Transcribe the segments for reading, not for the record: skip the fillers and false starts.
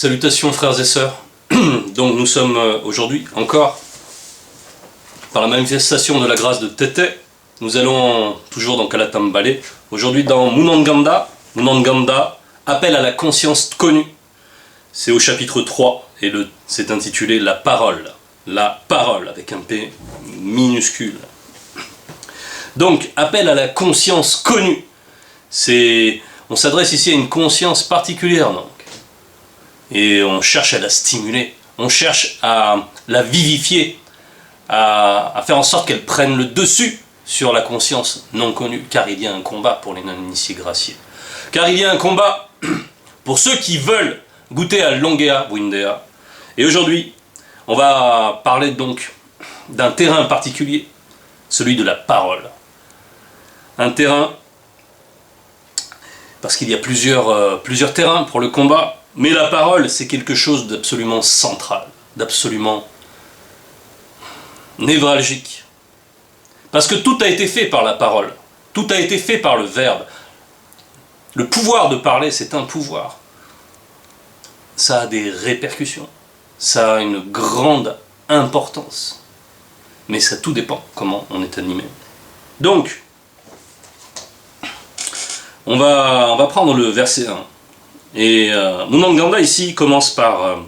Salutations frères et sœurs. Donc nous sommes aujourd'hui encore par la manifestation de la grâce de Tété. Nous allons toujours dans Kalatambale. Aujourd'hui dans Munanganda, appel à la conscience connue. C'est au chapitre 3 et c'est intitulé La parole. La parole avec un P minuscule. Donc appel à la conscience connue. On s'adresse ici à une conscience particulière donc. Et on cherche à la stimuler, on cherche à la vivifier, à faire en sorte qu'elle prenne le dessus sur la conscience non connue, car il y a un combat pour les non-initiés graciés. Car il y a un combat pour ceux qui veulent goûter à Longea Windea. Et aujourd'hui, on va parler donc d'un terrain particulier, celui de la parole. Un terrain, parce qu'il y a plusieurs terrains pour le combat, mais la parole, c'est quelque chose d'absolument central, d'absolument névralgique. Parce que tout a été fait par la parole, tout a été fait par le verbe. Le pouvoir de parler, c'est un pouvoir. Ça a des répercussions, ça a une grande importance. Mais ça tout dépend comment on est animé. Donc, on va prendre le verset 1. Et Munanganda ici commence par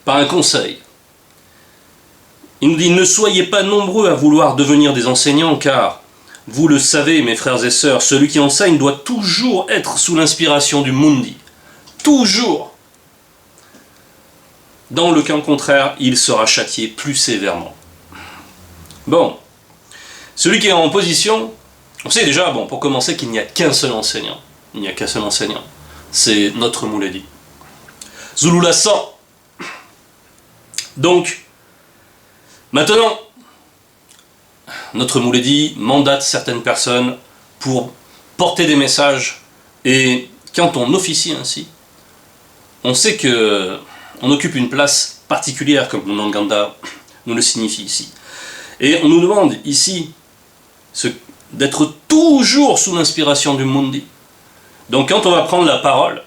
un conseil. Il nous dit « Ne soyez pas nombreux à vouloir devenir des enseignants, car, vous le savez, mes frères et sœurs, celui qui enseigne doit toujours être sous l'inspiration du Mundi. Toujours. Dans le cas contraire, il sera châtié plus sévèrement. » Bon, celui qui est en position, on sait déjà, bon, pour commencer, qu'il n'y a qu'un seul enseignant. Il n'y a qu'un seul enseignant. C'est notre Mouledi. Zulula 100. Donc, maintenant, notre Mouledi mandate certaines personnes pour porter des messages. Et quand on officie ainsi, on sait que on occupe une place particulière, comme Munanganda nous le signifie ici. Et on nous demande ici d'être toujours sous l'inspiration du Mundi. Donc quand on va prendre la parole,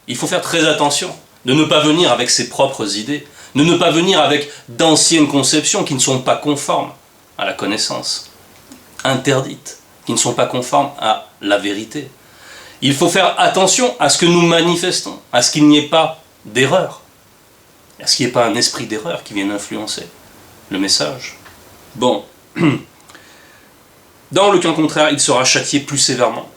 il faut faire très attention de ne pas venir avec ses propres idées, de ne pas venir avec d'anciennes conceptions qui ne sont pas conformes à la connaissance, interdites, qui ne sont pas conformes à la vérité. Il faut faire attention à ce que nous manifestons, à ce qu'il n'y ait pas d'erreur, à ce qu'il n'y ait pas un esprit d'erreur qui vienne influencer le message. Bon, dans le cas contraire, il sera châtié plus sévèrement.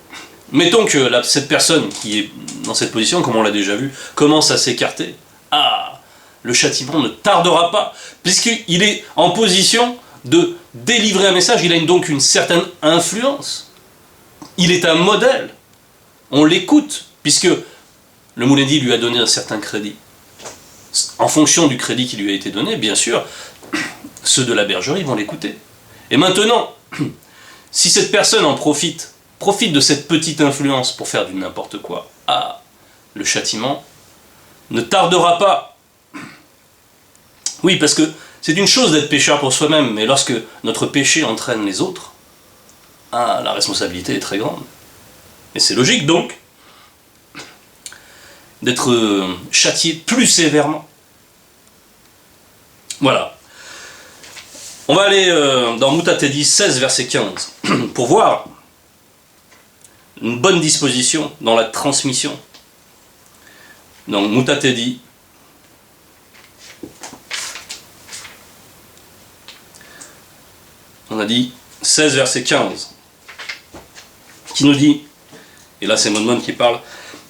Mettons que cette personne qui est dans cette position, comme on l'a déjà vu, commence à s'écarter. Ah, le châtiment ne tardera pas, puisqu'il est en position de délivrer un message, il a donc une certaine influence. Il est un modèle. On l'écoute, puisque le Mouledi lui a donné un certain crédit. En fonction du crédit qui lui a été donné, bien sûr, ceux de la bergerie vont l'écouter. Et maintenant, si cette personne en profite de cette petite influence pour faire du n'importe quoi, ah, le châtiment ne tardera pas. Oui, parce que c'est une chose d'être pécheur pour soi-même, mais lorsque notre péché entraîne les autres, ah, la responsabilité est très grande. Et c'est logique donc d'être châtié plus sévèrement. Voilà. On va aller dans Mutatedi 16, verset 15, pour voir une bonne disposition dans la transmission. Donc Mutatedi, on a dit 16 verset 15, qui nous dit, et là c'est Monmon qui parle,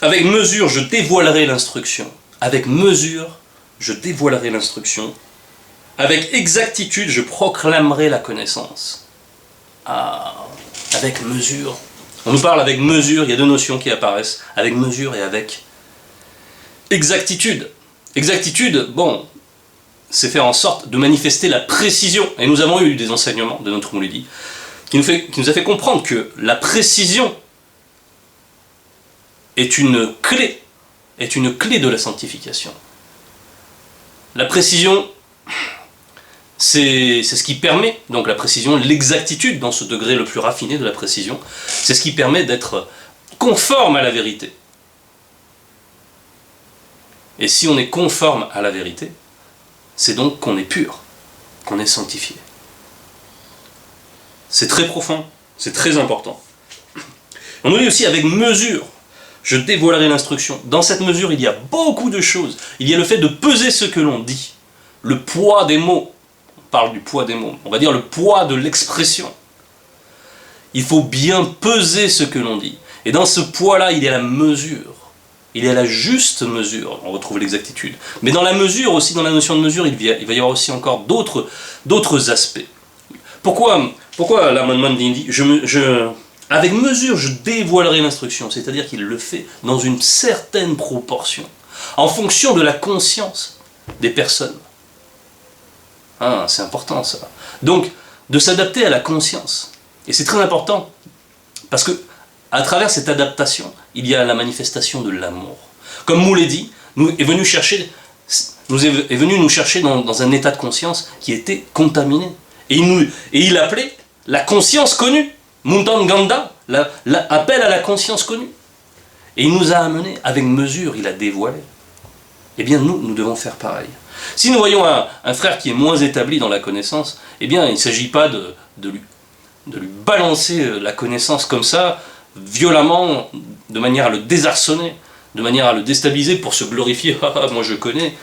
avec mesure je dévoilerai l'instruction, avec mesure je dévoilerai l'instruction, avec exactitude je proclamerai la connaissance. Ah, avec mesure. On nous parle avec mesure, il y a deux notions qui apparaissent, avec mesure et avec exactitude. Exactitude, bon, c'est faire en sorte de manifester la précision. Et nous avons eu des enseignements de notre Mouledi qui nous a fait comprendre que la précision est une clé de la sanctification. La précision, c'est ce qui permet, donc la précision, l'exactitude dans ce degré le plus raffiné de la précision, c'est ce qui permet d'être conforme à la vérité. Et si on est conforme à la vérité, c'est donc qu'on est pur, qu'on est sanctifié. C'est très profond, c'est très important. On nous dit aussi avec mesure, je dévoilerai l'instruction. Dans cette mesure, il y a beaucoup de choses. Il y a le fait de peser ce que l'on dit, le poids des mots. On parle du poids des mots, on va dire le poids de l'expression. Il faut bien peser ce que l'on dit. Et dans ce poids-là, il y a la mesure. Il y a la juste mesure, on retrouve l'exactitude. Mais dans la mesure aussi, dans la notion de mesure, il va y avoir aussi encore d'autres aspects. Pourquoi l'amendement dit avec mesure, je dévoilerai l'instruction, c'est-à-dire qu'il le fait dans une certaine proportion, en fonction de la conscience des personnes. Ah, c'est important ça. Donc, de s'adapter à la conscience. Et c'est très important, parce que à travers cette adaptation, il y a la manifestation de l'amour. Comme Moulet dit, est venu nous chercher dans un état de conscience qui était contaminé. Et il appelait la conscience connue. Muntan Ganda, appel à la conscience connue. Et il nous a amenés avec mesure, il a dévoilé. Eh bien nous devons faire pareil. Si nous voyons un frère qui est moins établi dans la connaissance, eh bien il ne s'agit pas de lui balancer la connaissance comme ça, violemment, de manière à le désarçonner, de manière à le déstabiliser pour se glorifier. Ah, moi je connais.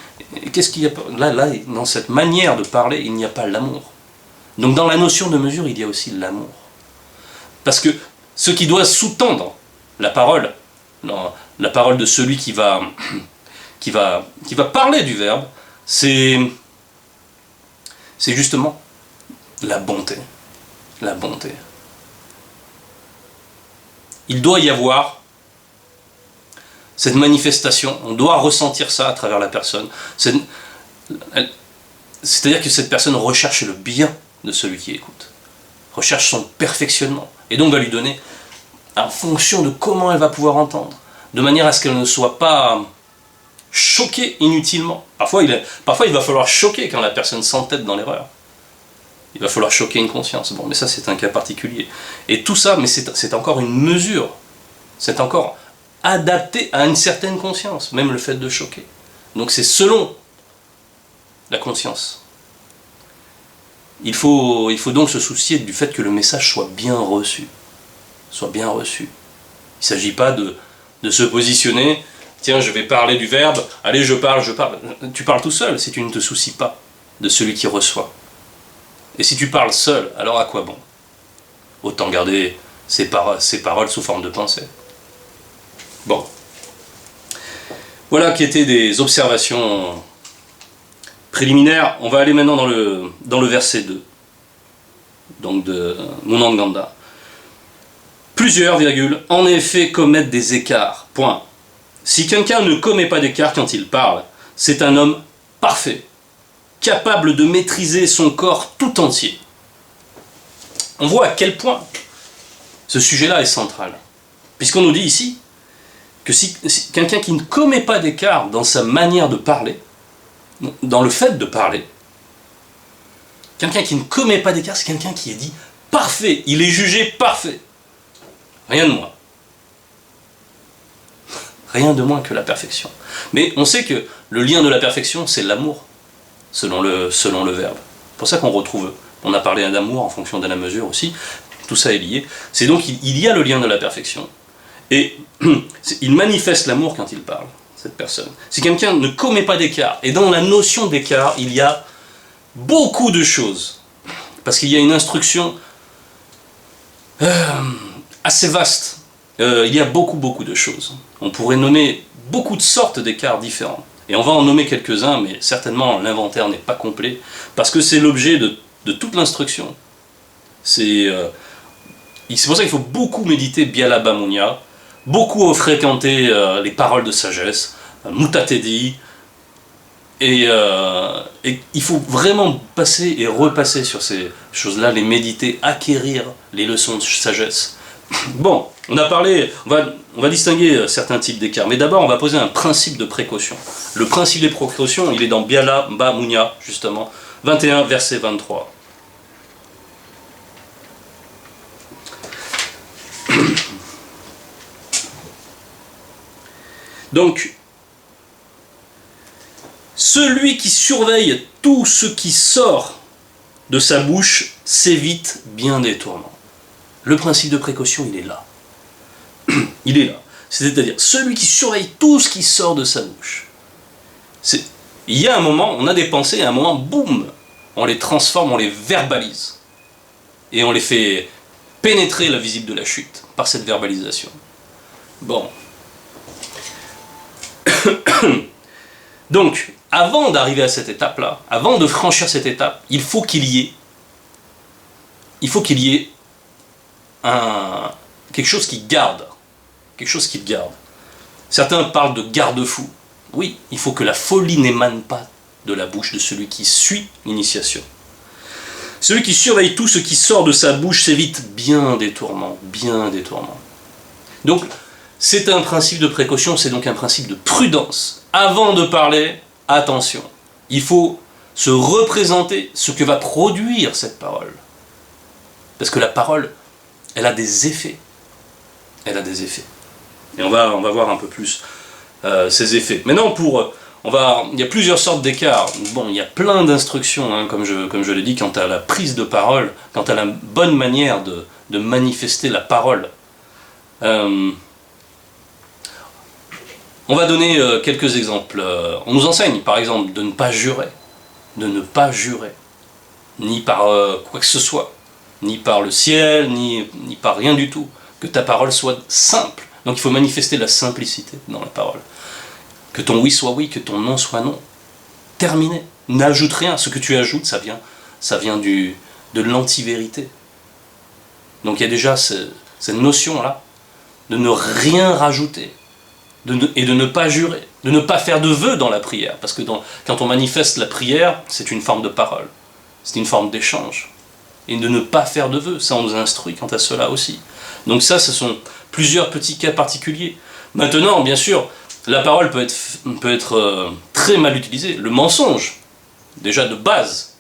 Qu'est-ce qu'il y a là, dans cette manière de parler, il n'y a pas l'amour. Donc dans la notion de mesure, il y a aussi l'amour. Parce que ce qui doit sous-tendre la parole de celui qui va parler du verbe, c'est justement la bonté. La bonté. Il doit y avoir cette manifestation, on doit ressentir ça à travers la personne. C'est-à-dire que cette personne recherche le bien de celui qui écoute, recherche son perfectionnement, et donc va lui donner, en fonction de comment elle va pouvoir entendre, de manière à ce qu'elle ne soit pas choquée inutilement. Parfois il va falloir choquer quand la personne s'entête dans l'erreur. Il va falloir choquer une conscience. Bon, mais ça c'est un cas particulier. Et tout ça, mais c'est encore une mesure. C'est encore adapté à une certaine conscience, même le fait de choquer. Donc c'est selon la conscience. Il faut donc se soucier du fait que le message soit bien reçu. Soit bien reçu. Il ne s'agit pas de se positionner, tiens, je vais parler du verbe, allez, je parle. Tu parles tout seul si tu ne te soucies pas de celui qui reçoit. Et si tu parles seul, alors à quoi bon? Autant garder ces paroles sous forme de pensée. Bon. Voilà qui étaient des observations préliminaires. On va aller maintenant dans le verset 2. Donc de Mundan Ganda. Plusieurs, en effet, commettent des écarts. Point. Si quelqu'un ne commet pas d'écart quand il parle, c'est un homme parfait, capable de maîtriser son corps tout entier. On voit à quel point ce sujet-là est central. Puisqu'on nous dit ici que si quelqu'un qui ne commet pas d'écart dans sa manière de parler, dans le fait de parler, quelqu'un qui ne commet pas d'écart, c'est quelqu'un qui est dit parfait, il est jugé parfait. Rien de moins. Rien de moins que la perfection. Mais on sait que le lien de la perfection, c'est l'amour, selon le verbe. C'est pour ça qu'on retrouve, on a parlé d'amour en fonction de la mesure aussi, tout ça est lié. C'est donc, il y a le lien de la perfection. Et il manifeste l'amour quand il parle, cette personne. Si quelqu'un ne commet pas d'écart, et dans la notion d'écart, il y a beaucoup de choses. Parce qu'il y a une instruction assez vaste. Il y a beaucoup de choses. On pourrait nommer beaucoup de sortes d'écarts différents. Et on va en nommer quelques-uns, mais certainement l'inventaire n'est pas complet, parce que c'est l'objet de toute l'instruction. C'est pour ça qu'il faut beaucoup méditer Biala Bamunya, beaucoup fréquenter les paroles de sagesse, Mutatedi, et il faut vraiment passer et repasser sur ces choses-là, les méditer, acquérir les leçons de sagesse. Bon, on va distinguer certains types d'écarts, mais d'abord on va poser un principe de précaution. Le principe des précautions, il est dans Biala Bamunya, justement, 21, verset 23. Donc, Celui qui surveille tout ce qui sort de sa bouche s'évite bien des tourments. Le principe de précaution, il est là. Il est là. C'est-à-dire, celui qui surveille tout ce qui sort de sa bouche. Il y a un moment, on a des pensées, et à un moment, boum, on les transforme, on les verbalise. Et on les fait pénétrer la visible de la chute par cette verbalisation. Bon. Donc, avant d'arriver à cette étape-là, avant de franchir cette étape, il faut qu'il y ait quelque chose qui garde. Quelque chose qui garde. Certains parlent de garde-fou. Oui, il faut que la folie n'émane pas de la bouche de celui qui suit l'initiation. Celui qui surveille tout ce qui sort de sa bouche s'évite bien des tourments, bien des tourments. Donc, c'est un principe de précaution, c'est donc un principe de prudence. Avant de parler, attention. Il faut se représenter ce que va produire cette parole. Parce que la parole, elle a des effets. Elle a des effets. Et on va voir un peu plus ces effets. Maintenant, il y a plusieurs sortes d'écarts. Bon, il y a plein d'instructions, hein, comme je l'ai dit, quant à la prise de parole, quant à la bonne manière de manifester la parole. On va donner quelques exemples. On nous enseigne, par exemple, de ne pas jurer. De ne pas jurer. Ni par quoi que ce soit. Ni par le ciel, ni par rien du tout. Que ta parole soit simple. Donc il faut manifester la simplicité dans la parole. Que ton oui soit oui, que ton non soit non. Terminé. N'ajoute rien. Ce que tu ajoutes, ça vient de l'anti-vérité. Donc il y a déjà cette notion-là de ne rien rajouter. Et de ne pas jurer. De ne pas faire de vœux dans la prière. Parce que quand on manifeste la prière, c'est une forme de parole. C'est une forme d'échange. Et de ne pas faire de vœux. Ça, on nous instruit quant à cela aussi. Donc ça, ce sont plusieurs petits cas particuliers. Maintenant, bien sûr, la parole peut être très mal utilisée. Le mensonge, déjà de base.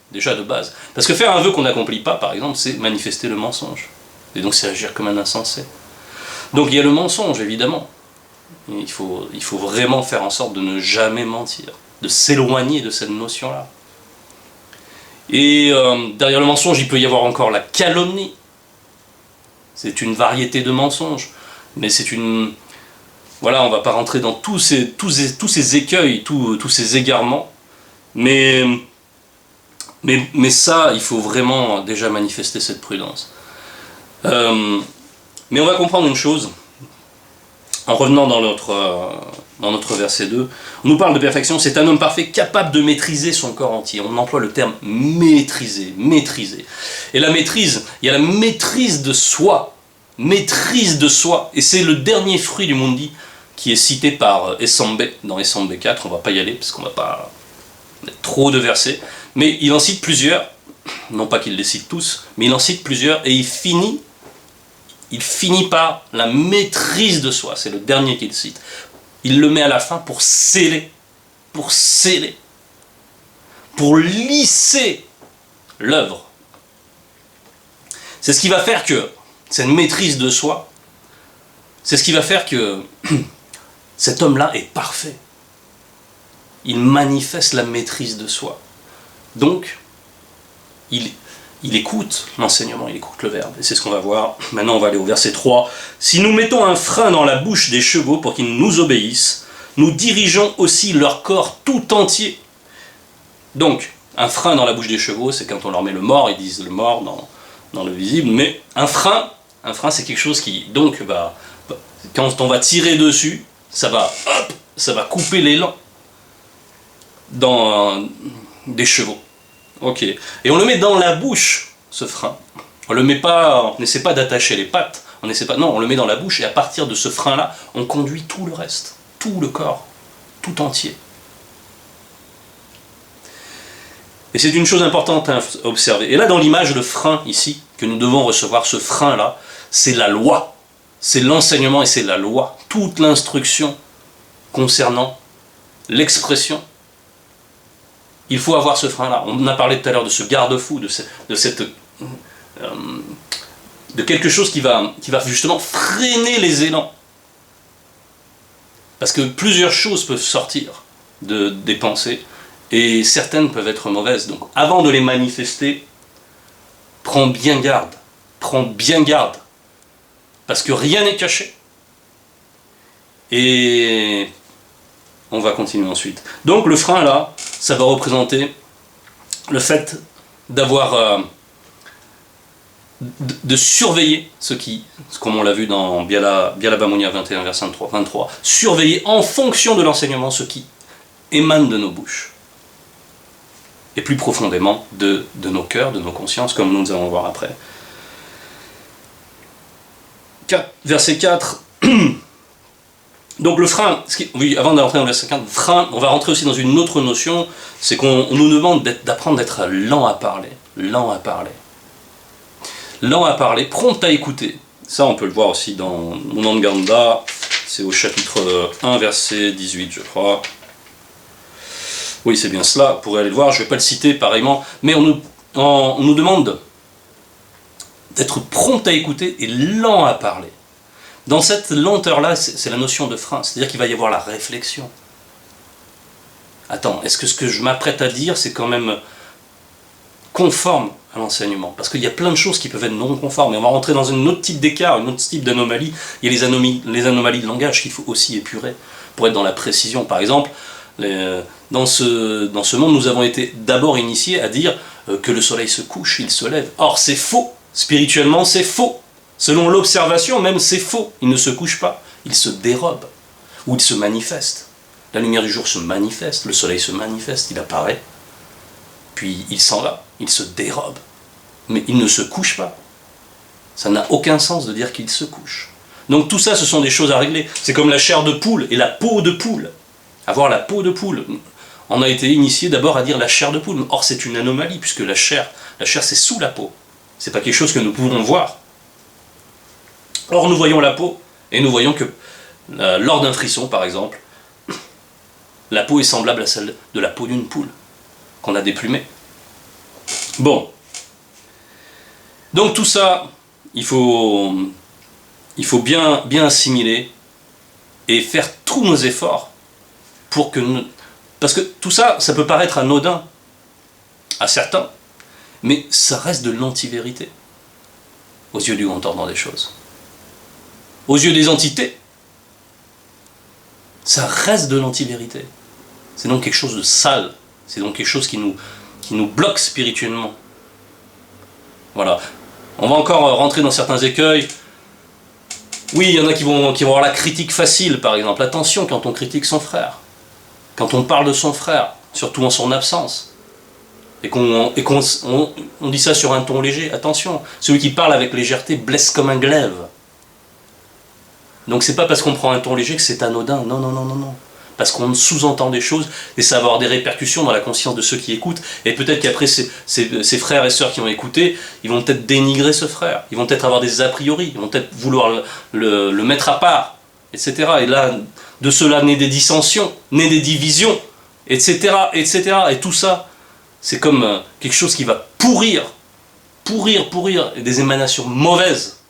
Parce que faire un vœu qu'on n'accomplit pas, par exemple, c'est manifester le mensonge. Et donc c'est agir comme un insensé. Donc il y a le mensonge, évidemment. Il faut vraiment faire en sorte de ne jamais mentir, de s'éloigner de cette notion-là. Et derrière le mensonge, il peut y avoir encore la calomnie. C'est une variété de mensonges, mais c'est une... Voilà, on ne va pas rentrer dans tous ces écueils, tous ces égarements, mais ça, il faut vraiment déjà manifester cette prudence. Mais on va comprendre une chose, en revenant dans notre verset 2, on nous parle de perfection, c'est un homme parfait capable de maîtriser son corps entier. On emploie le terme maîtriser. Et la maîtrise, il y a la maîtrise de soi, et c'est le dernier fruit du Mundi qui est cité par Essambe, dans Essambe 4, on ne va pas y aller, parce qu'on ne va pas mettre trop de versets, mais il en cite plusieurs, non pas qu'il les cite tous, mais il en cite plusieurs, et il finit par la maîtrise de soi, c'est le dernier qu'il cite. Il le met à la fin pour sceller, pour lisser l'œuvre. C'est ce qui va faire que, cette maîtrise de soi, c'est ce qui va faire que cet homme-là est parfait. Il manifeste la maîtrise de soi. Donc, il écoute l'enseignement, il écoute le verbe. Et c'est ce qu'on va voir. Maintenant, on va aller au verset 3. « Si nous mettons un frein dans la bouche des chevaux pour qu'ils nous obéissent, nous dirigeons aussi leur corps tout entier. » Donc, un frein dans la bouche des chevaux, c'est quand on leur met le mort, ils disent le mort dans le visible, mais un frein c'est quelque chose qui, donc, quand on va tirer dessus, ça va couper l'élan des chevaux. Ok. Et on le met dans la bouche, ce frein. On n'essaie pas d'attacher les pattes, on le met dans la bouche, et à partir de ce frein-là, on conduit tout le reste, tout le corps, tout entier. Et c'est une chose importante à observer. Et là, dans l'image, le frein, ici, que nous devons recevoir, ce frein-là, c'est la loi. C'est l'enseignement et c'est la loi. Toute l'instruction concernant l'expression. Il faut avoir ce frein-là. On a parlé tout à l'heure de ce garde-fou, de quelque chose qui va justement freiner les élans. Parce que plusieurs choses peuvent sortir des pensées, Et certaines peuvent être mauvaises. Donc avant de les manifester, prends bien garde. Prends bien garde. Parce que rien n'est caché. Et on va continuer ensuite. Donc le frein là, ça va représenter le fait d'avoir... de surveiller ce qui, comme on l'a vu dans Biala Bamonia 21, verset 23, surveiller en fonction de l'enseignement ce qui émane de nos bouches. Et plus profondément de nos cœurs, de nos consciences, comme nous allons voir après. Verset 4. Donc le frein, oui, avant d'entrer dans le verset 4, frein, on va rentrer aussi dans une autre notion, c'est qu'on nous demande d'apprendre d'être lent à parler. Lent à parler. Lent à parler, prompt à écouter. Ça, on peut le voir aussi dans Munanganda, c'est au chapitre 1, verset 18, je crois. Oui, c'est bien cela, vous pourrez aller le voir, je ne vais pas le citer pareillement, mais on nous demande d'être prompt à écouter et lent à parler. Dans cette lenteur-là, c'est la notion de frein, c'est-à-dire qu'il va y avoir la réflexion. Attends, est-ce que ce que je m'apprête à dire, c'est quand même conforme à l'enseignement? Parce qu'il y a plein de choses qui peuvent être non conformes, et on va rentrer dans un autre type d'écart, un autre type d'anomalie. Il y a les anomalies de langage qu'il faut aussi épurer, pour être dans la précision. Par exemple, dans ce monde, nous avons été d'abord initiés à dire que le soleil se couche, il se lève. Or, c'est faux. Spirituellement, c'est faux. Selon l'observation, même, c'est faux. Il ne se couche pas. Il se dérobe. Ou il se manifeste. La lumière du jour se manifeste. Le soleil se manifeste. Il apparaît. Puis il s'en va. Il se dérobe. Mais il ne se couche pas. Ça n'a aucun sens de dire qu'il se couche. Donc tout ça, ce sont des choses à régler. C'est comme la chair de poule et la peau de poule. Avoir la peau de poule. On a été initié d'abord à dire la chair de poule. Or, c'est une anomalie, puisque la chair c'est sous la peau. C'est pas quelque chose que nous pouvons voir. Or, nous voyons la peau, et nous voyons que lors d'un frisson, par exemple, la peau est semblable à celle de la peau d'une poule, qu'on a déplumée. Bon. Donc tout ça, il faut bien assimiler, et faire tous nos efforts, pour que nous... Parce que tout ça, ça peut paraître anodin, à certains, mais ça reste de l'antivérité, aux yeux du entendant des choses. Aux yeux des entités, ça reste de l'antivérité. C'est donc quelque chose de sale, c'est donc quelque chose qui nous bloque spirituellement. Voilà. On va encore rentrer dans certains écueils. Oui, il y en a qui vont avoir la critique facile, par exemple. Attention quand on critique son frère, quand on parle de son frère, surtout en son absence, et qu'on dit ça sur un ton léger. Attention, celui qui parle avec légèreté blesse comme un glaive. Donc c'est pas parce qu'on prend un ton léger que c'est anodin, non, non, non, non, non. Parce qu'on sous-entend des choses, et ça va avoir des répercussions dans la conscience de ceux qui écoutent, et peut-être qu'après ces frères et sœurs qui ont écouté, ils vont peut-être dénigrer ce frère, ils vont peut-être avoir des a priori, ils vont peut-être vouloir le mettre à part, etc. Et là, de cela naît des dissensions, naît des divisions, etc., etc. Et tout ça, c'est comme quelque chose qui va pourrir, et des émanations mauvaises,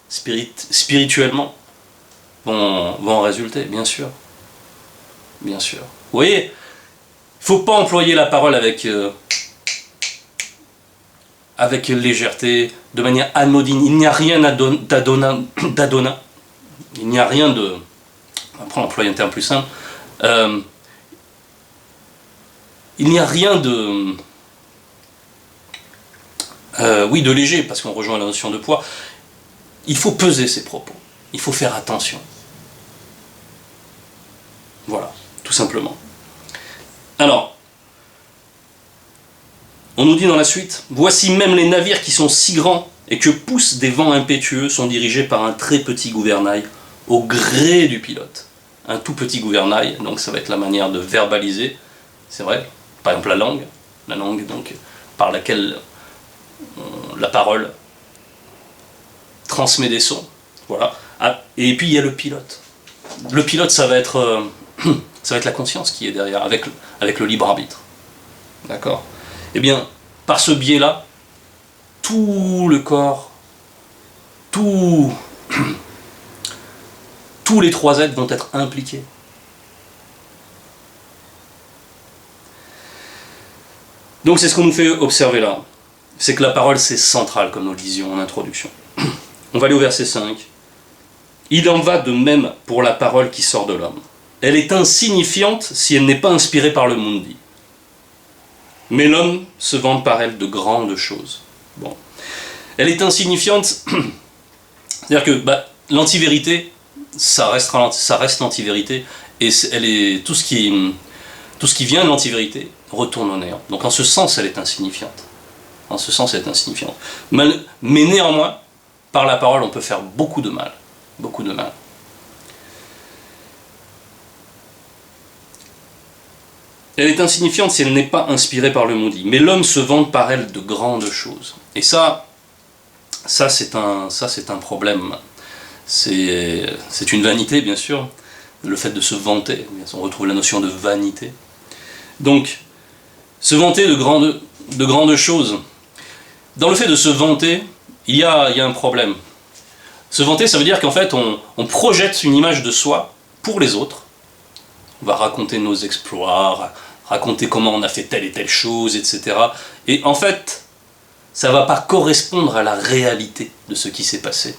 spirituellement, vont en résulter, bien sûr. Bien sûr. Vous voyez, il ne faut pas employer la parole avec légèreté, de manière anodine. Il n'y a rien d'adonnin. Il n'y a rien de... Après, on emploie un terme plus simple. Il n'y a rien de... oui, de léger, parce qu'on rejoint la notion de poids. Il faut peser ses propos. Il faut faire attention. Voilà, tout simplement. Alors, on nous dit dans la suite, « Voici même les navires qui sont si grands et que poussent des vents impétueux sont dirigés par un très petit gouvernail au gré du pilote. » Un tout petit gouvernail, donc ça va être la manière de verbaliser, c'est vrai, par exemple la langue donc, par laquelle la parole transmet des sons, voilà. Et puis il y a le pilote. Le pilote, ça va être la conscience qui est derrière, avec le libre arbitre. D'accord? Eh bien, par ce biais-là, tout le corps, tous les trois êtres vont être impliqués. Donc c'est ce qu'on nous fait observer là. C'est que la parole c'est central, comme nous le disions en introduction. On va aller au verset 5. Il en va de même pour la parole qui sort de l'homme. Elle est insignifiante si elle n'est pas inspirée par le monde dit. Mais l'homme se vante par elle de grandes choses. Bon. Elle est insignifiante, c'est-à-dire que l'antivérité, ça reste l'antivérité, et tout ce qui vient de l'antivérité retourne au néant. Donc en ce sens, elle est insignifiante. En ce sens, elle est insignifiante. Mais néanmoins, par la parole, on peut faire beaucoup de mal. Beaucoup de mal. Elle est insignifiante si elle n'est pas inspirée par le maudit. Mais l'homme se vante par elle de grandes choses. Et ça c'est un problème. C'est une vanité, bien sûr. Le fait de se vanter. On retrouve la notion de vanité. Donc, se vanter de grandes choses. Dans le fait de se vanter, il y a un problème. Se vanter, ça veut dire qu'en fait, on projette une image de soi pour les autres. On va raconter nos exploits, raconter comment on a fait telle et telle chose, etc. Et en fait, ça ne va pas correspondre à la réalité de ce qui s'est passé.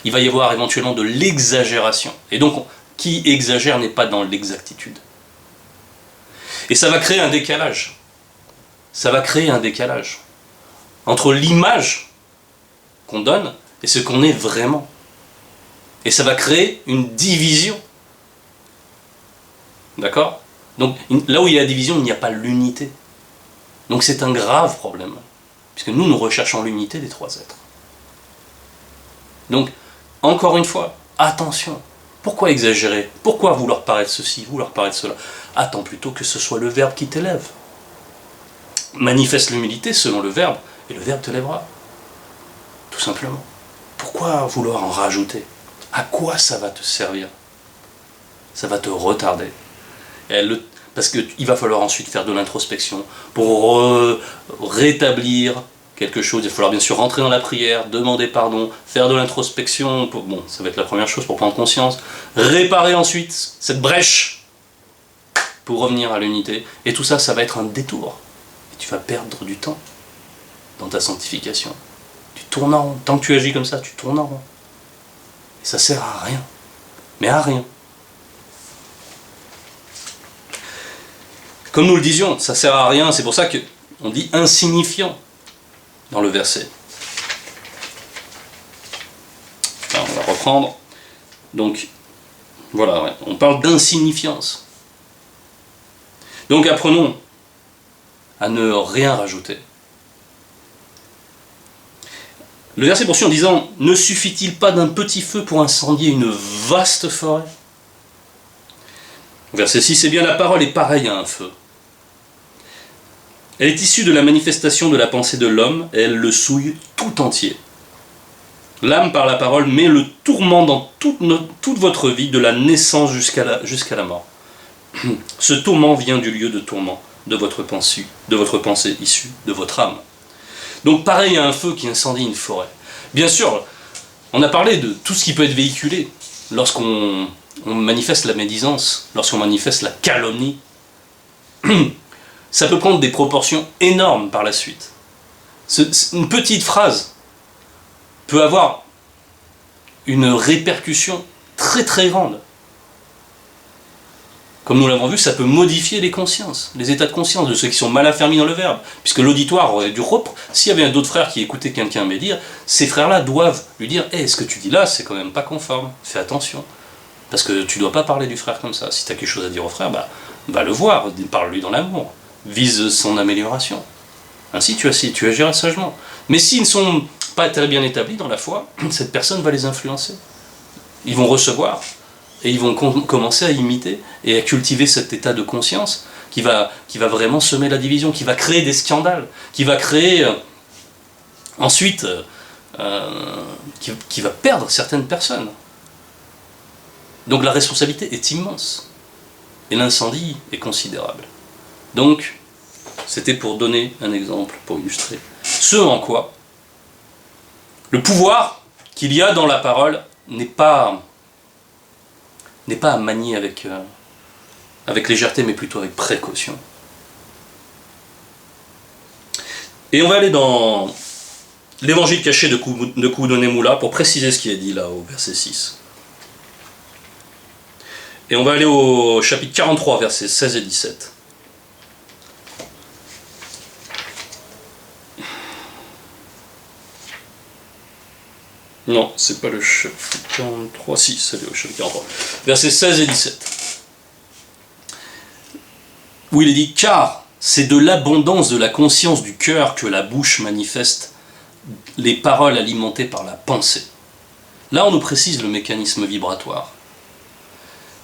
Il va y avoir éventuellement de l'exagération. Et donc, qui exagère n'est pas dans l'exactitude. Et ça va créer un décalage. Ça va créer un décalage entre l'image qu'on donne et ce qu'on est vraiment. Et ça va créer une division. D'accord ? Donc là où il y a la division, il n'y a pas l'unité. Donc c'est un grave problème. Puisque nous recherchons l'unité des trois êtres. Donc, encore une fois, attention. Pourquoi exagérer ? Pourquoi vouloir paraître ceci, vouloir paraître cela ? Attends plutôt que ce soit le Verbe qui t'élève. Manifeste l'humilité selon le Verbe, et le Verbe te lèvera. Tout simplement. Pourquoi vouloir en rajouter ? À quoi ça va te servir ? Ça va te retarder. Parce qu'il va falloir ensuite faire de l'introspection pour rétablir quelque chose. Il va falloir bien sûr rentrer dans la prière, demander pardon, faire de l'introspection. Bon, ça va être la première chose pour prendre conscience. Réparer ensuite cette brèche pour revenir à l'unité. Et tout ça, ça va être un détour. Et tu vas perdre du temps dans ta sanctification. Tu tournes en rond. Tant que tu agis comme ça, tu tournes en rond. Et ça sert à rien. Mais à rien. Comme nous le disions, ça sert à rien. C'est pour ça qu'on dit insignifiant dans le verset. Alors, on va reprendre. Donc, voilà, ouais. On parle d'insignifiance. Donc apprenons à ne rien rajouter. Le verset poursuit en disant « Ne suffit-il pas d'un petit feu pour incendier une vaste forêt ?» Verset 6, c'est bien la parole est pareille à un feu. Elle est issue de la manifestation de la pensée de l'homme et elle le souille tout entier. L'âme par la parole met le tourment dans toute votre vie, de la naissance jusqu'à la mort. Ce tourment vient du lieu de tourment de votre pensée issue de votre âme. Donc pareil à un feu qui incendie une forêt. Bien sûr, on a parlé de tout ce qui peut être véhiculé lorsqu'on manifeste la médisance, lorsqu'on manifeste la calomnie. Ça peut prendre des proportions énormes par la suite. Une petite phrase peut avoir une répercussion très très grande. Comme nous l'avons vu, ça peut modifier les consciences, les états de conscience de ceux qui sont mal affermis dans le Verbe. Puisque l'auditoire aurait dû reprendre. S'il y avait d'autres frères qui écoutaient quelqu'un médire, ces frères-là doivent lui dire « Hey, ce que tu dis là, c'est quand même pas conforme, fais attention. » Parce que tu dois pas parler du frère comme ça. Si tu as quelque chose à dire au frère, va le voir, parle-lui dans l'amour, vise son amélioration. Ainsi tu agiras sagement. Mais s'ils ne sont pas très bien établis dans la foi, cette personne va les influencer. Ils vont recevoir. Et ils vont commencer à imiter et à cultiver cet état de conscience qui va vraiment semer la division, qui va créer des scandales, qui va créer ensuite, qui va perdre certaines personnes. Donc la responsabilité est immense. Et l'incendie est considérable. Donc, c'était pour donner un exemple, pour illustrer. Ce en quoi le pouvoir qu'il y a dans la parole n'est pas à manier avec légèreté, mais plutôt avec précaution. Et on va aller dans l'évangile caché de Koudoné-Moula pour préciser ce qui est dit là au verset 6. Et on va aller au chapitre 43, versets 16 et 17. Non, c'est pas le chapitre 43, si, c'est le chapitre 43. Versets 16 et 17. Où il est dit « Car c'est de l'abondance de la conscience du cœur que la bouche manifeste les paroles alimentées par la pensée. » Là, on nous précise le mécanisme vibratoire.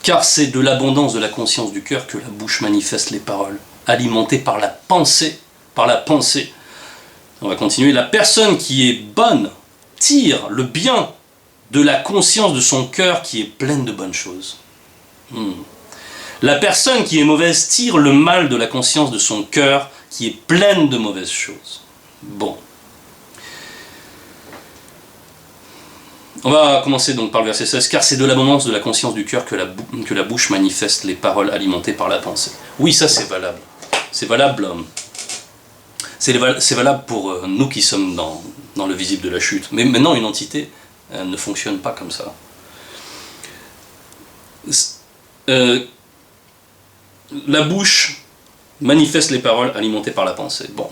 Car c'est de l'abondance de la conscience du cœur que la bouche manifeste les paroles alimentées par la pensée. Par la pensée. On va continuer. La personne qui est bonne tire le bien de la conscience de son cœur qui est pleine de bonnes choses. La personne qui est mauvaise tire le mal de la conscience de son cœur qui est pleine de mauvaises choses. Bon. On va commencer donc par le verset 16. Car c'est de l'abondance de la conscience du cœur que la bouche manifeste les paroles alimentées par la pensée. Oui, ça c'est valable. C'est valable. C'est valable pour nous qui sommes dans le visible de la chute. Mais maintenant, une entité ne fonctionne pas comme ça. La bouche manifeste les paroles alimentées par la pensée. Bon.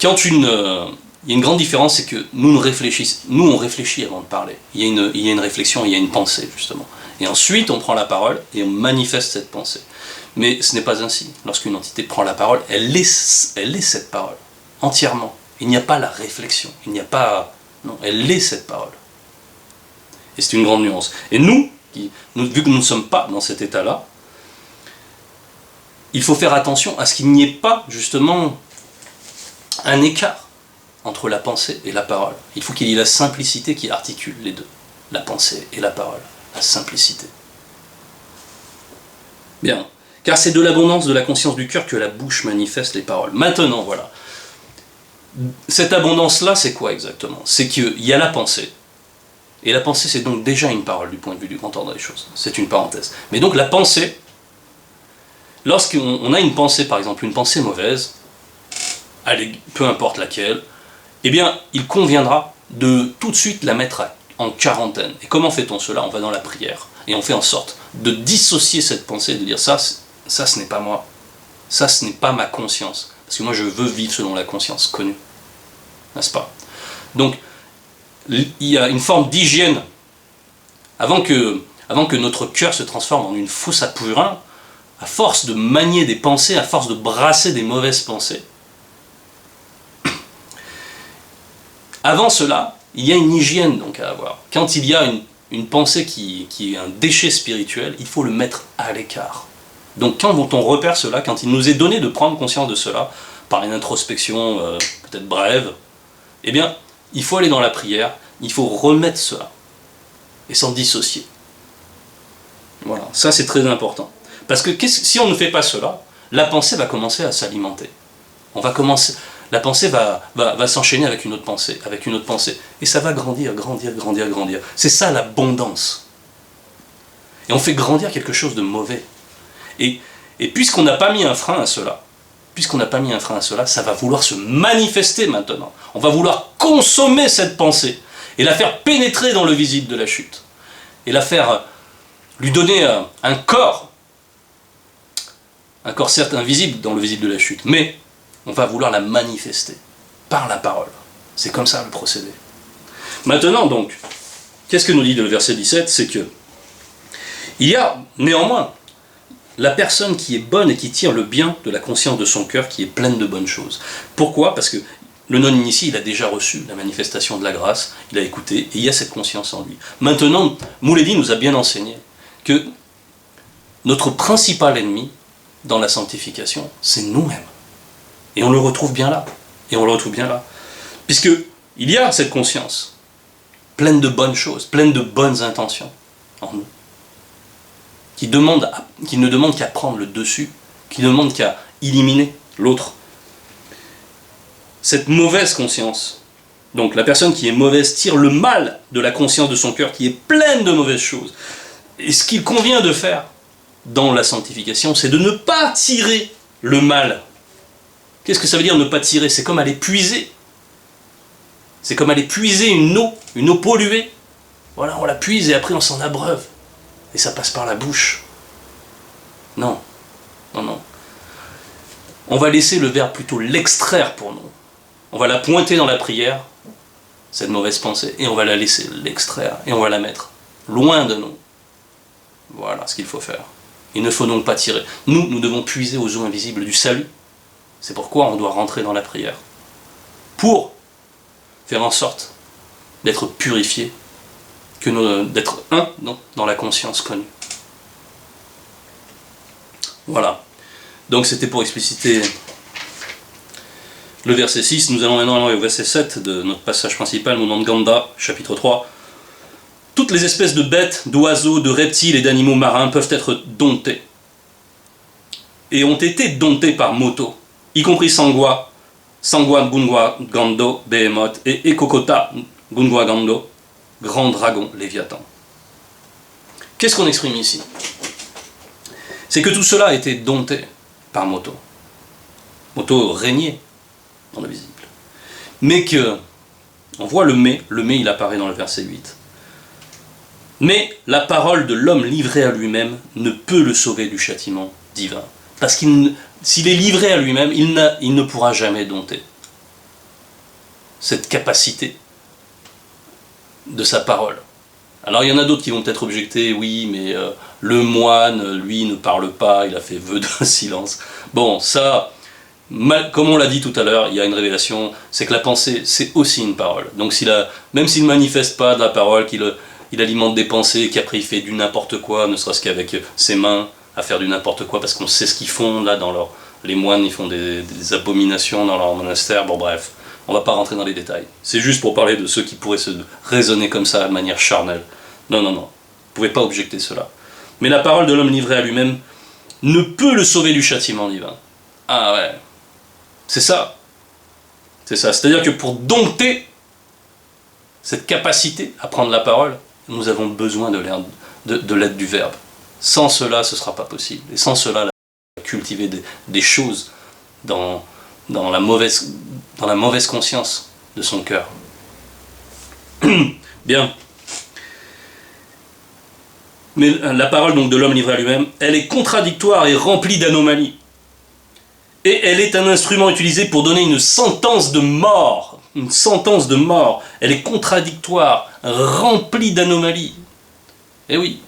Quand il y a une grande différence, c'est que nous on réfléchit avant de parler. Il y a une réflexion, il y a une pensée, justement. Et ensuite, on prend la parole et on manifeste cette pensée. Mais ce n'est pas ainsi. Lorsqu'une entité prend la parole, elle est cette parole, entièrement. Il n'y a pas la réflexion, il n'y a pas... Non, elle est cette parole. Et c'est une grande nuance. Et nous, vu que nous ne sommes pas dans cet état-là, il faut faire attention à ce qu'il n'y ait pas, justement, un écart entre la pensée et la parole. Il faut qu'il y ait la simplicité qui articule les deux. La pensée et la parole. La simplicité. Bien. Car c'est de l'abondance de la conscience du cœur que la bouche manifeste les paroles. Maintenant, voilà. Cette abondance-là, c'est quoi exactement? C'est qu'il y a la pensée. Et la pensée, c'est donc déjà une parole du point de vue du grand ordre des choses. C'est une parenthèse. Mais donc la pensée, lorsqu'on a une pensée, par exemple, une pensée mauvaise, allez, peu importe laquelle, eh bien, il conviendra de tout de suite la mettre en quarantaine. Et comment fait-on cela? On va dans la prière. Et on fait en sorte de dissocier cette pensée, de dire ça ce n'est pas moi. Ça, ce n'est pas ma conscience. Parce que moi, je veux vivre selon la conscience connue. N'est-ce pas? Donc, il y a une forme d'hygiène. Avant que notre cœur se transforme en une fosse à purin, à force de manier des pensées, à force de brasser des mauvaises pensées, avant cela, il y a une hygiène donc à avoir. Quand il y a une pensée qui est un déchet spirituel, il faut le mettre à l'écart. Donc quand on repère cela, quand il nous est donné de prendre conscience de cela, par une introspection peut-être brève, eh bien, il faut aller dans la prière, il faut remettre cela, et s'en dissocier. Voilà, ça c'est très important. Parce que si on ne fait pas cela, la pensée va commencer à s'alimenter. La pensée va s'enchaîner avec une autre pensée, et ça va grandir. C'est ça l'abondance. Et on fait grandir quelque chose de mauvais. Et puisqu'on n'a pas mis un frein à cela, ça va vouloir se manifester maintenant. On va vouloir consommer cette pensée et la faire pénétrer dans le visible de la chute. Et la faire lui donner un corps certes invisible dans le visible de la chute, mais on va vouloir la manifester par la parole. C'est comme ça le procédé. Maintenant donc, qu'est-ce que nous dit le verset 17? C'est que il y a néanmoins la personne qui est bonne et qui tire le bien de la conscience de son cœur qui est pleine de bonnes choses. Pourquoi? Parce que le non-initié, il a déjà reçu la manifestation de la grâce, il a écouté, et il y a cette conscience en lui. Maintenant, Mouledi nous a bien enseigné que notre principal ennemi dans la sanctification, c'est nous-mêmes. Et on le retrouve bien là. Puisque il y a cette conscience, pleine de bonnes choses, pleine de bonnes intentions en nous, qui ne demande qu'à prendre le dessus, qui ne demande qu'à éliminer l'autre. Cette mauvaise conscience, donc la personne qui est mauvaise tire le mal de la conscience de son cœur qui est pleine de mauvaises choses. Et ce qu'il convient de faire dans la sanctification, c'est de ne pas tirer le mal Qu'est-ce que ça veut dire ne pas tirer? C'est comme aller puiser. C'est comme aller puiser une eau polluée. Voilà, on la puise et après on s'en abreuve. Et ça passe par la bouche. Non, non, non. On va laisser le verbe plutôt l'extraire pour nous. On va la pointer dans la prière, cette mauvaise pensée, et on va la laisser l'extraire, et on va la mettre loin de nous. Voilà ce qu'il faut faire. Il ne faut donc pas tirer. Nous devons puiser aux eaux invisibles du salut. C'est pourquoi on doit rentrer dans la prière. Pour faire en sorte d'être purifié, d'être un dans la conscience connue. Voilà. Donc c'était pour expliciter le verset 6. Nous allons maintenant aller au verset 7 de notre passage principal, Munanganda, chapitre 3. Toutes les espèces de bêtes, d'oiseaux, de reptiles et d'animaux marins peuvent être domptés. Et ont été domptés par Moto, y compris Sangwa, Gungwa Gando, Behemoth et Ekokota Gungwa Gando, grand dragon Léviathan. Qu'est-ce qu'on exprime ici? C'est que tout cela a été dompté par Moto. Moto régnait dans le visible. Mais que, on voit le mais il apparaît dans le verset 8. Mais la parole de l'homme livré à lui-même ne peut le sauver du châtiment divin. Parce s'il est livré à lui-même, il ne pourra jamais dompter cette capacité de sa parole. Alors il y en a d'autres qui vont peut-être objecter, oui, mais le moine, lui, ne parle pas, il a fait vœu de silence. Bon, ça, comme on l'a dit tout à l'heure, il y a une révélation, c'est que la pensée, c'est aussi une parole. Donc même s'il ne manifeste pas de la parole, il alimente des pensées, qu'après il fait du n'importe quoi, ne serait-ce qu'avec ses mains, à faire du n'importe quoi, parce qu'on sait ce qu'ils font, là, les moines, ils font des abominations dans leur monastère, bon bref. On ne va pas rentrer dans les détails. C'est juste pour parler de ceux qui pourraient se raisonner comme ça, de manière charnelle. Non, non, non. Vous ne pouvez pas objecter cela. Mais la parole de l'homme livré à lui-même ne peut le sauver du châtiment divin. Ah ouais. C'est ça. C'est ça. C'est-à-dire que pour dompter cette capacité à prendre la parole, nous avons besoin de l'aide du Verbe. Sans cela, ce ne sera pas possible. Et sans cela, cultiver des choses dans la mauvaise conscience de son cœur. Bien. Mais la parole donc de l'homme livré à lui-même, elle est contradictoire et remplie d'anomalies. Et elle est un instrument utilisé pour donner une sentence de mort. Une sentence de mort. Elle est contradictoire, remplie d'anomalies. Et oui.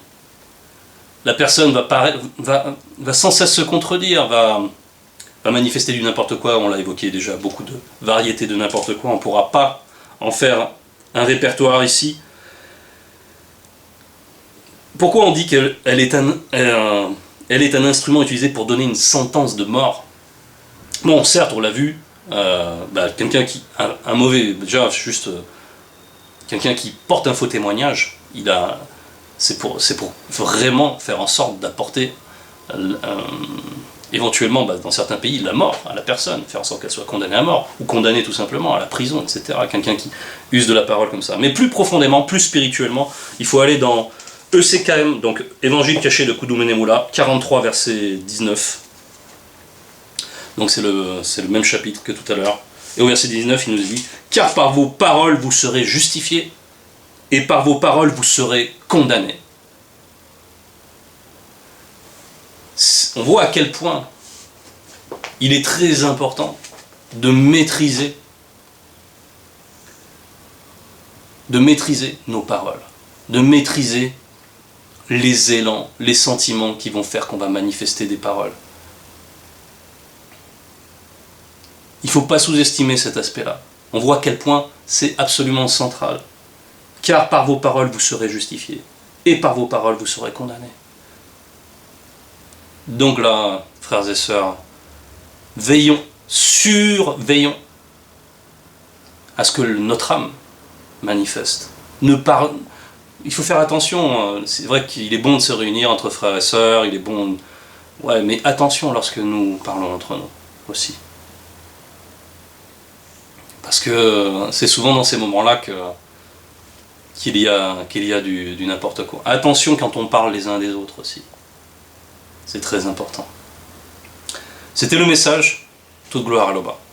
La personne va sans cesse se contredire, va manifester du n'importe quoi, on l'a évoqué déjà, beaucoup de variétés de n'importe quoi, on ne pourra pas en faire un répertoire ici. Pourquoi on dit qu'elle est un instrument utilisé pour donner une sentence de mort? Bon, certes, on l'a vu, quelqu'un qui, un mauvais, déjà, juste, quelqu'un qui porte un faux témoignage, c'est pour vraiment faire en sorte d'apporter éventuellement, dans certains pays, la mort à la personne, faire en sorte qu'elle soit condamnée à mort, ou condamnée tout simplement à la prison, etc. Quelqu'un qui use de la parole comme ça. Mais plus profondément, plus spirituellement, il faut aller dans ECKM, donc Évangile caché de Kudumenemula, 43 verset 19. Donc c'est le même chapitre que tout à l'heure. Et au verset 19, il nous dit « Car par vos paroles vous serez justifiés, et par vos paroles vous serez condamnés. » On voit à quel point il est très important de maîtriser nos paroles, de maîtriser les élans, les sentiments qui vont faire qu'on va manifester des paroles. Il ne faut pas sous-estimer cet aspect-là. On voit à quel point c'est absolument central. Car par vos paroles vous serez justifiés, et par vos paroles vous serez condamnés. Donc là, frères et sœurs, surveillons à ce que notre âme manifeste. Il faut faire attention, c'est vrai qu'il est bon de se réunir entre frères et sœurs, il est bon... Ouais, mais attention lorsque nous parlons entre nous aussi. Parce que c'est souvent dans ces moments-là qu'il y a du n'importe quoi. Attention quand on parle les uns des autres aussi. C'est très important. C'était le message Toute gloire à l'Oba.